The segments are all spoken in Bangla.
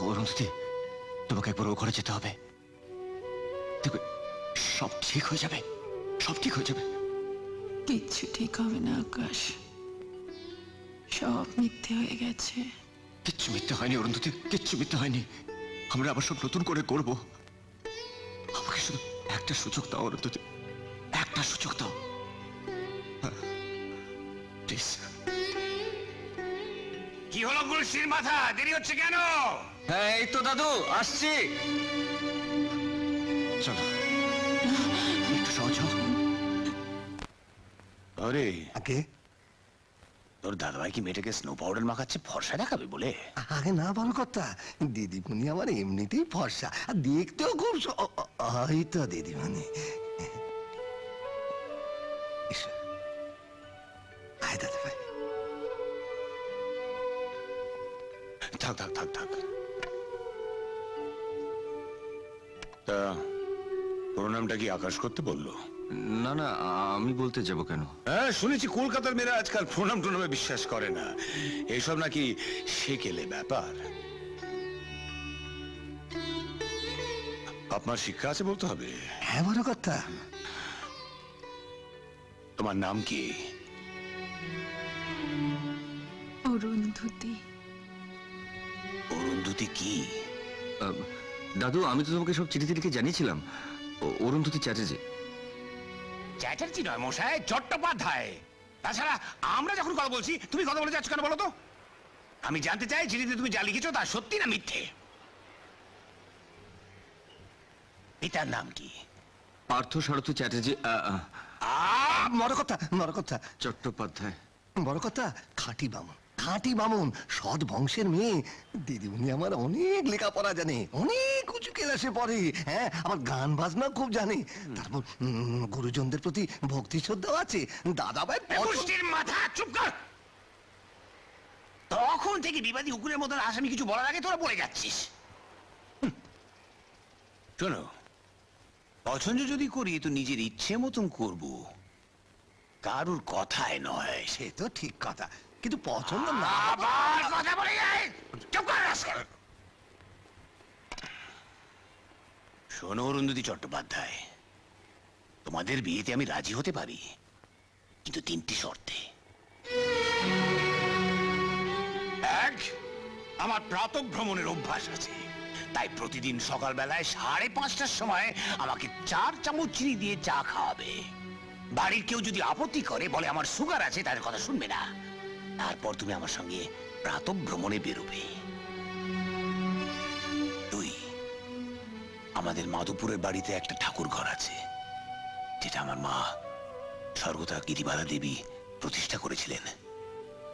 অরুন্ধতি, তোমাকে একবার ও ঘরে যেতে হবে। দেখো, সব ঠিক হয়ে যাবে, সব ঠিক হয়ে যাবে। কিচ্ছু ঠিক হবে না আকাশ, সব মিথ্যে হয়ে গেছে। কিচ্ছু মিথ্যে হয়নি অরুন্ধতি, কিচ্ছু মিথ্যে হয়নি। আমরা আবার সব নতুন করে করব। আমাকে শুধু একটা সুযোগ দাও অরুন্ধতি, একটা সুযোগ দাও প্লিজ। কি হলো গুলশির মাথা, দেরি হচ্ছে কেন? হ্যাঁ এই তো দাদু আসছি। চলো একটু সহজ হোক। আরে আগে তোর দাদাভাই কি মেয়েটাকে স্নো পাউডার মাখাচ্ছে ফর্সা দেখাবে বলে? আগে না ভালো কথা, দিদিমণি আমার এমনিতেই ফর্সা আর দেখতেও খুব হয়তো দিদিমণি। এসো। আয় দাদা ভাই। থাক থাক থাক থাক। তা পুরো নামটা কি আকাশ করতে বললো? না না, আমি বলতে যাব কেন? হ্যাঁ শুনেছি কলকাতার মেয়েরা আজকাল প্রণাম টনামে বিশ্বাস করে না, এইসব নাকি সেকেলে ব্যাপার। আপনার শিক্ষা আছে বলতে হবে। হ্যাঁ বড় কথা। তোমার নাম কি? অরুন্ধতি। অরুন্ধতি কি? দাদু, আমি তো তোমাকে সব চিঠিতে লিখে জানিয়েছিলাম, অরুন্ধতি চ্যাটার্জি। চ্যাটার্জি নয় মশাই, চট্টোপাধ্যায়। তাছাড়া আমরা যখন কথা বলছি তুমি কথা বলে যাচ্ছ কেন বলো তো? আমি জানতে চাই চিঠিতে তুমি যা লিখেছো তা সত্যি না মিথ্যে। পিতার নাম কি? পার্থ সারথী চ্যাটার্জি বড় কথা, বড় কথা, চট্টোপাধ্যায়। বড় কথা, খাঁটি বামুন, খাঁটি বামুন, সৎ বংশের মেয়ে। দিদিমণি আমার অনেক লেখাপড়া জানে, অনেক উঁচু ক্লাসে পড়ে। হ্যাঁ, আমার গান বাজনা খুব জানে। তারপর গুরুজনদের প্রতি ভক্তি শ্রদ্ধাও আছে। দাদা ভাই পুষ্টির মাথা, চুপ কর। তখন থেকে বিবাদী উকুলের মতন আসামি কিছু বলার আগে তোরা বলে যাচ্ছিস। শোনো, পছন্দ যদি করি তো নিজের ইচ্ছে মতন করব, কারুর কথায় নয়। সে তো ঠিক কথা, কিন্তু পছন্দ না। আবার কথা বলে যায়। চুপ কর রাস্কেল। শোনো অরুন্ধতী চট্টোপাধ্যায়, তোমাদের বিয়েতে আমি রাজি হতে পারি, কিন্তু 3টি শর্তে। এক, আমার প্রাতঃভ্রমণের অভ্যাস আছে, তাই প্রতিদিন সকালবেলায় 5:30টার সময় আমাকে 4 চামচ চিনি দিয়ে চা খাওয়াবে। বাড়ির কেউ যদি আপত্তি করে, বলে আমার সুগার আছে, তাদের কথা শুনবে না। তারপর তুমি আমার সঙ্গে প্রাতঃভ্রমণে বেরোবে। 2, আমাদের মাধবপুরের বাড়িতে একটা ঠাকুর ঘর আছে, যেটা আমার মা স্বর্গতা গিরিবালা দেবী প্রতিষ্ঠা করেছিলেন।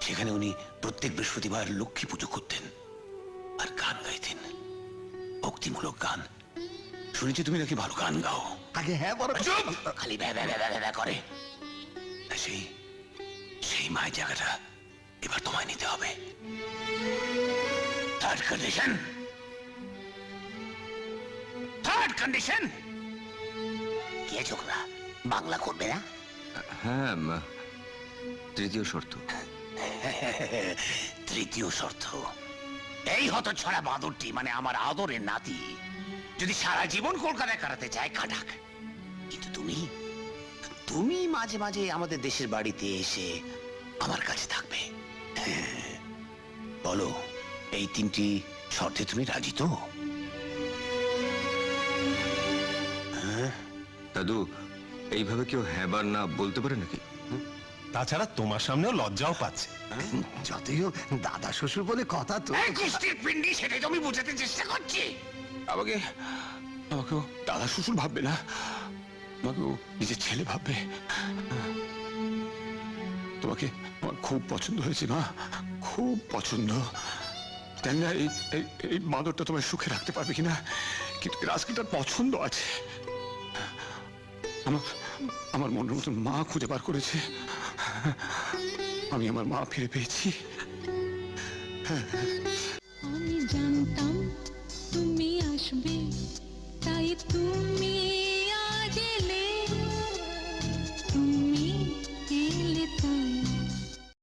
সেখানে উনি প্রত্যেক বৃহস্পতিবার লক্ষ্মী পুজো করতেন আর গান গাইতেন, ভক্তিমূলক গান। শুনেছি তুমি নাকি ভালো গান গাও। আগে হ্যাঁ বড় কথা। চুপ! খালি ভ্যা ভ্যা ভ্যা ভ্যা ভ্যা করে। সেই সেই মায়ের জায়গাটা এবার তোমায় নিতে হবে। Third condition, third condition. কে ছোকরা, বাংলা করবে না? হ্যাঁ, তৃতীয় শর্ত। তৃতীয় শর্ত, এই হতছাড়া বাঁদরটি মানে আমার আদরের নাতি যদি সারা জীবন কলকাতায় কাটাতে চায়, কাটাক। কিন্তু তুমি তুমি মাঝে মাঝে আমাদের দেশের বাড়িতে এসে আমার কাছে থাকবে। বলো, এই 3টি শর্তে তুমি রাজি তো? দাদু, এইভাবে কেউ হ্যাঁ বা না বলতে পারে নাকি? তাছাড়া তোমার সামনেও লজ্জাও পাচ্ছে। যতই হোক দাদা শ্বশুর বলে কথা তো। এই কুস্তির পিন্ডি, সেটাই তো আমি বোঝাতে চেষ্টা করছি। আমাকে আমাকেও দাদা শ্বশুর ভাববে না, আমাকেও নিজের ছেলে ভাববে। তোমাকে আমার খুব পছন্দ হয়েছে মা, খুব পছন্দ। জানি না এই বাঁদরটা তোমার সুখে রাখতে পারবে কিনা, কিন্তু রাজকিটার পছন্দ আছে। আমার মনের মতন মা খুঁজে বার করেছে। আমি আমার মা ফিরে পেয়েছি। আমি জানতাম তুমি আসবে, তাই তুমি আজ এলে।